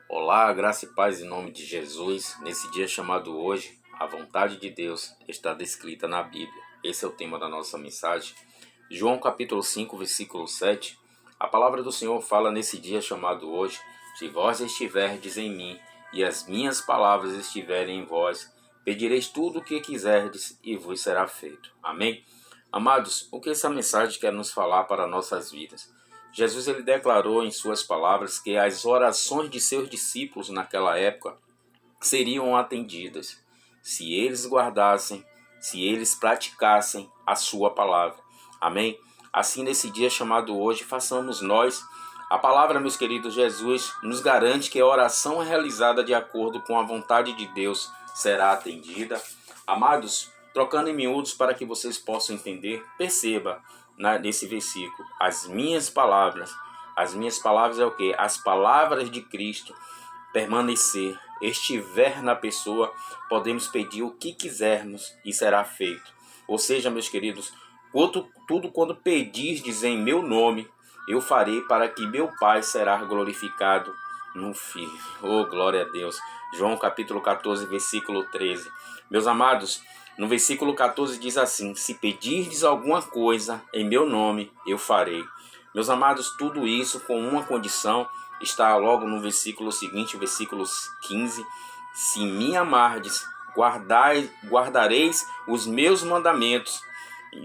Olá, graça e paz em nome de Jesus. Nesse dia chamado hoje, a vontade de Deus está descrita na Bíblia. Esse é o tema da nossa mensagem. João capítulo 5, versículo 7. A palavra do Senhor fala nesse dia chamado hoje: se vós estiverdes em mim e as minhas palavras estiverem em vós, pedireis tudo o que quiserdes e vos será feito. Amém? Amados, o que essa mensagem quer nos falar para nossas vidas? Jesus ele declarou em suas palavras que as orações de seus discípulos naquela época seriam atendidas se eles guardassem, se eles praticassem a sua palavra. Amém? Assim, nesse dia chamado hoje, façamos nós. A palavra, meus queridos, Jesus nos garante que a oração realizada de acordo com a vontade de Deus será atendida. Amados, trocando em miúdos para que vocês possam entender, perceba nesse versículo, as minhas palavras é o que? As palavras de Cristo permanecer, estiver na pessoa, podemos pedir o que quisermos e será feito. Ou seja, meus queridos, tudo quando pedirdes em meu nome, eu farei para que meu Pai será glorificado no Filho. Oh, glória a Deus. João capítulo 14, versículo 13. Meus amados, no versículo 14 diz assim: se pedirdes alguma coisa em meu nome, eu farei. Meus amados, tudo isso com uma condição, está logo no versículo seguinte, versículo 15. Se me amardes, guardareis os meus mandamentos.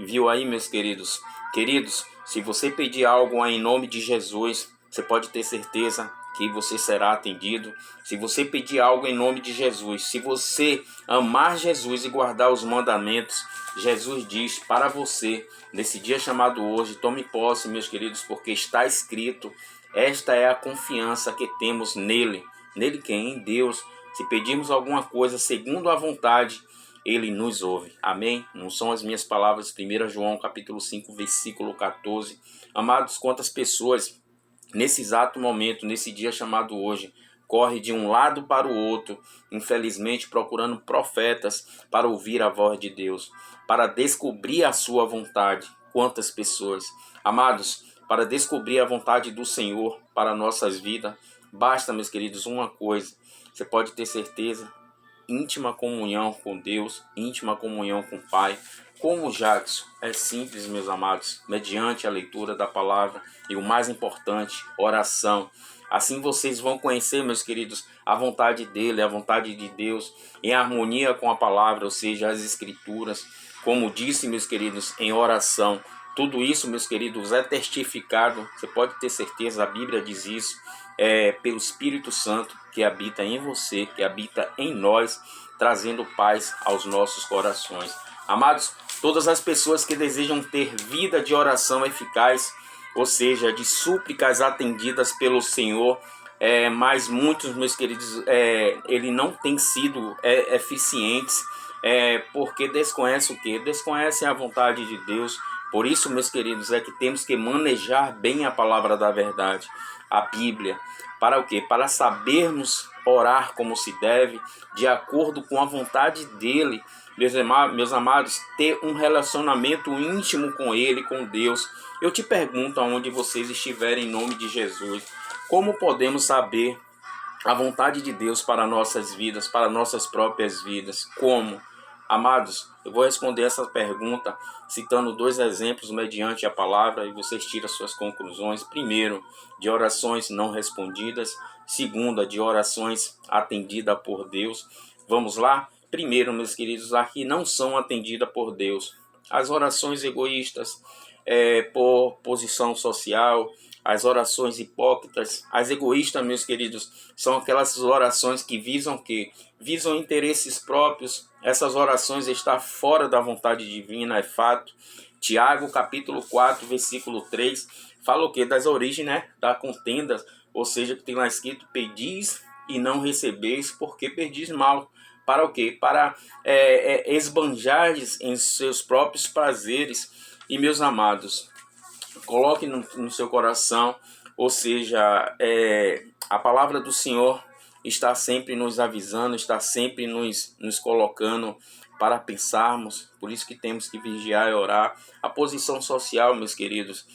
Viu aí, meus queridos? Queridos, se você pedir algo em nome de Jesus, você pode ter certeza que você será atendido. Se você pedir algo em nome de Jesus, se você amar Jesus e guardar os mandamentos, Jesus diz para você, nesse dia chamado hoje, tome posse, meus queridos, porque está escrito, esta é a confiança que temos nele. Nele quem? Em Deus. Se pedirmos alguma coisa segundo a vontade, ele nos ouve. Amém? Não são as minhas palavras. 1 João capítulo 5, versículo 14. Amados, quantas pessoas nesse exato momento, nesse dia chamado hoje, corre de um lado para o outro, infelizmente procurando profetas para ouvir a voz de Deus, para descobrir a sua vontade. Quantas pessoas, amados, para descobrir a vontade do Senhor para nossas vidas, basta, meus queridos, uma coisa, você pode ter certeza: íntima comunhão com Deus, íntima comunhão com o Pai. Como Jackson, é simples, meus amados, mediante a leitura da palavra e o mais importante, oração. Assim vocês vão conhecer, meus queridos, a vontade dele, a vontade de Deus, em harmonia com a palavra, ou seja, as escrituras. Como disse, meus queridos, em oração. Tudo isso, meus queridos, é testificado, você pode ter certeza, a Bíblia diz isso, pelo Espírito Santo que habita em você, que habita em nós, trazendo paz aos nossos corações. Amados, todas as pessoas que desejam ter vida de oração eficaz, ou seja, de súplicas atendidas pelo Senhor, mas muitos, meus queridos, ele não tem sido eficientes, porque desconhece o quê? Desconhecem a vontade de Deus. Por isso, meus queridos, é que temos que manejar bem a palavra da verdade, a Bíblia. Para o quê? Para sabermos orar como se deve, de acordo com a vontade dele. Meus amados, ter um relacionamento íntimo com ele, com Deus. Eu te pergunto, aonde vocês estiverem, em nome de Jesus, como podemos saber a vontade de Deus para nossas vidas, para nossas próprias vidas? Como? Amados, eu vou responder essa pergunta citando dois exemplos mediante a palavra e vocês tiram suas conclusões. Primeiro, de orações não respondidas. Segunda, de orações atendidas por Deus. Vamos lá? Primeiro, meus queridos, aqui não são atendidas por Deus. As orações egoístas, por posição social, as orações hipócritas, as egoístas, meus queridos, são aquelas orações que visam interesses próprios. Essas orações estão fora da vontade divina, é fato. Tiago, capítulo 4, versículo 3, fala o quê? Das origens, da contenda, ou seja, que tem lá escrito: pedis e não recebeis, porque pedis mal. Para o quê? Para esbanjardes em seus próprios prazeres. E, meus amados, coloque no seu coração, ou seja, a palavra do Senhor está sempre nos avisando, está sempre nos colocando para pensarmos. Por isso que temos que vigiar e orar. A posição social, meus queridos,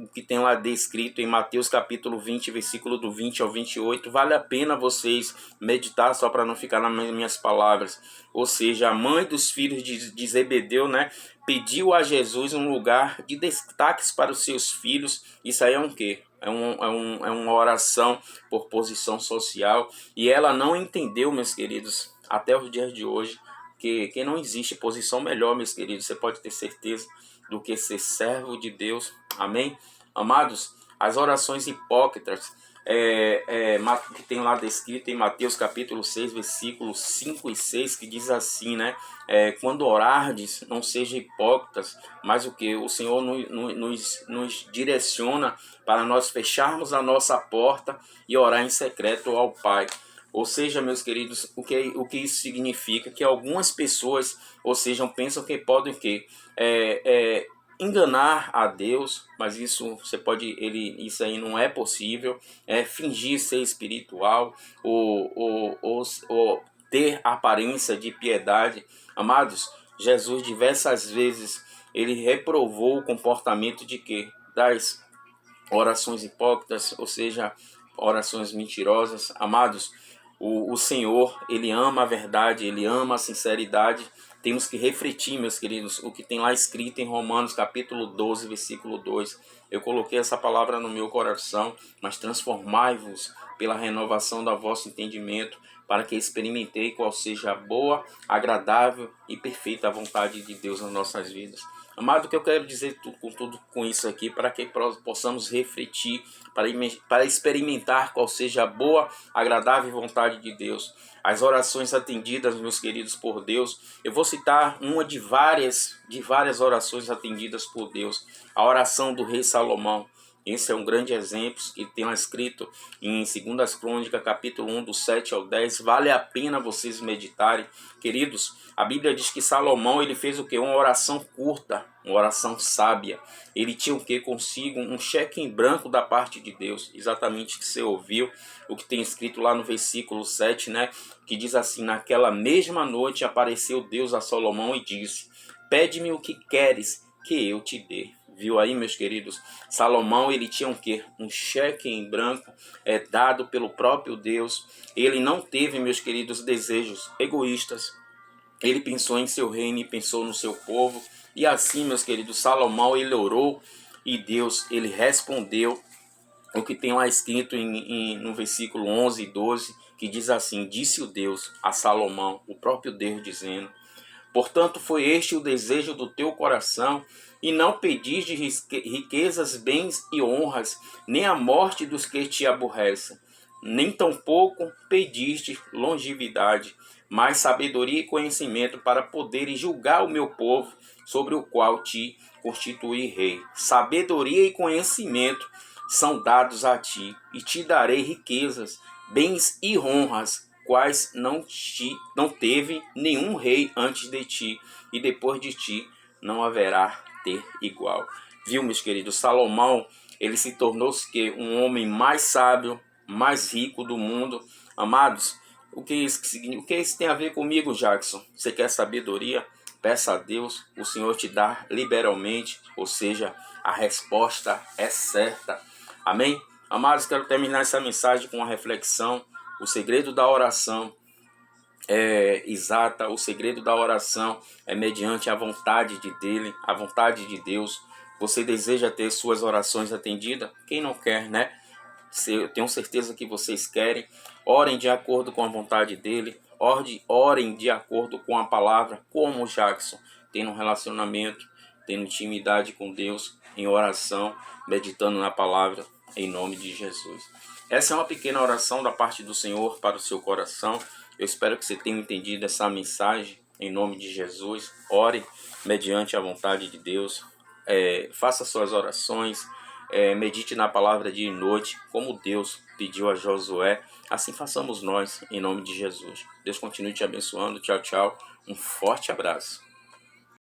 o que tem lá descrito em Mateus capítulo 20, versículo do 20 ao 28, vale a pena vocês meditar, só para não ficar nas minhas palavras. Ou seja, a mãe dos filhos de Zebedeu, né, pediu a Jesus um lugar de destaques para os seus filhos. Isso aí é um quê? É uma oração por posição social. E ela não entendeu, meus queridos, até os dias de hoje, que não existe posição melhor, meus queridos. Você pode ter certeza do que ser servo de Deus. Amém? Amados, as orações hipócritas, que tem lá descrito em Mateus capítulo 6, versículos 5 e 6, que diz assim, né? Quando orardes, não seja hipócritas, mas o que? O Senhor nos direciona para nós fecharmos a nossa porta e orar em secreto ao Pai. Ou seja, meus queridos, o que isso significa? Que algumas pessoas, ou seja, pensam que podem o quê? Enganar a Deus, mas isso isso aí não é possível. Fingir ser espiritual ou ter aparência de piedade. Amados, Jesus diversas vezes ele reprovou o comportamento de quê? Das orações hipócritas, ou seja, orações mentirosas. Amados, o Senhor, ele ama a verdade, ele ama a sinceridade. Temos que refletir, meus queridos, o que tem lá escrito em Romanos capítulo 12, versículo 2. Eu coloquei essa palavra no meu coração, mas transformai-vos pela renovação do vosso entendimento, para que experimentei qual seja a boa, agradável e perfeita vontade de Deus nas nossas vidas. Amado, o que eu quero dizer com isso aqui, para que possamos refletir, para experimentar qual seja a boa, agradável vontade de Deus. As orações atendidas, meus queridos, por Deus, eu vou citar uma de várias orações atendidas por Deus. A oração do rei Salomão. Esse é um grande exemplo que tem lá escrito em 2 Crônicas, capítulo 1, do 7 ao 10. Vale a pena vocês meditarem. Queridos, a Bíblia diz que Salomão ele fez o quê? Uma oração curta, uma oração sábia. Ele tinha o quê? Consigo um cheque em branco da parte de Deus. Exatamente o que você ouviu, o que tem escrito lá no versículo 7, né? Que diz assim: naquela mesma noite apareceu Deus a Salomão e disse: pede-me o que queres que eu te dê. Viu aí, meus queridos? Salomão, ele tinha o quê? Um cheque em branco dado pelo próprio Deus. Ele não teve, meus queridos, desejos egoístas. Ele pensou em seu reino e pensou no seu povo. E assim, meus queridos, Salomão, ele orou e Deus, ele respondeu. O que tem lá escrito no versículo 11 e 12, que diz assim: disse o Deus a Salomão, o próprio Deus dizendo: portanto, foi este o desejo do teu coração, e não pediste riquezas, bens e honras, nem a morte dos que te aborrecem, nem tampouco pediste longevidade, mas sabedoria e conhecimento para poderes julgar o meu povo, sobre o qual te constituí rei. Sabedoria e conhecimento são dados a ti, e te darei riquezas, bens e honras, quais não teve nenhum rei antes de ti, e depois de ti não haverá ter igual. Viu, meus queridos? Salomão, ele se tornou-se um homem mais sábio, mais rico do mundo. Amados, o que isso tem a ver comigo, Jackson? Você quer sabedoria? Peça a Deus, o Senhor te dá liberalmente, ou seja, a resposta é certa. Amém? Amados, quero terminar essa mensagem com uma reflexão. O segredo da oração é exata, o segredo da oração é mediante a vontade dele, a vontade de Deus. Você deseja ter suas orações atendidas? Quem não quer, né? Eu tenho certeza que vocês querem. Orem de acordo com a vontade dele. Orem de acordo com a palavra, como o Jackson, tendo um relacionamento, tendo intimidade com Deus, em oração, meditando na palavra, em nome de Jesus. Essa é uma pequena oração da parte do Senhor para o seu coração. Eu espero que você tenha entendido essa mensagem, em nome de Jesus. Ore mediante a vontade de Deus. Faça suas orações. Medite na palavra dia e noite, como Deus pediu a Josué. Assim façamos nós, em nome de Jesus. Deus continue te abençoando. Tchau, tchau. Um forte abraço.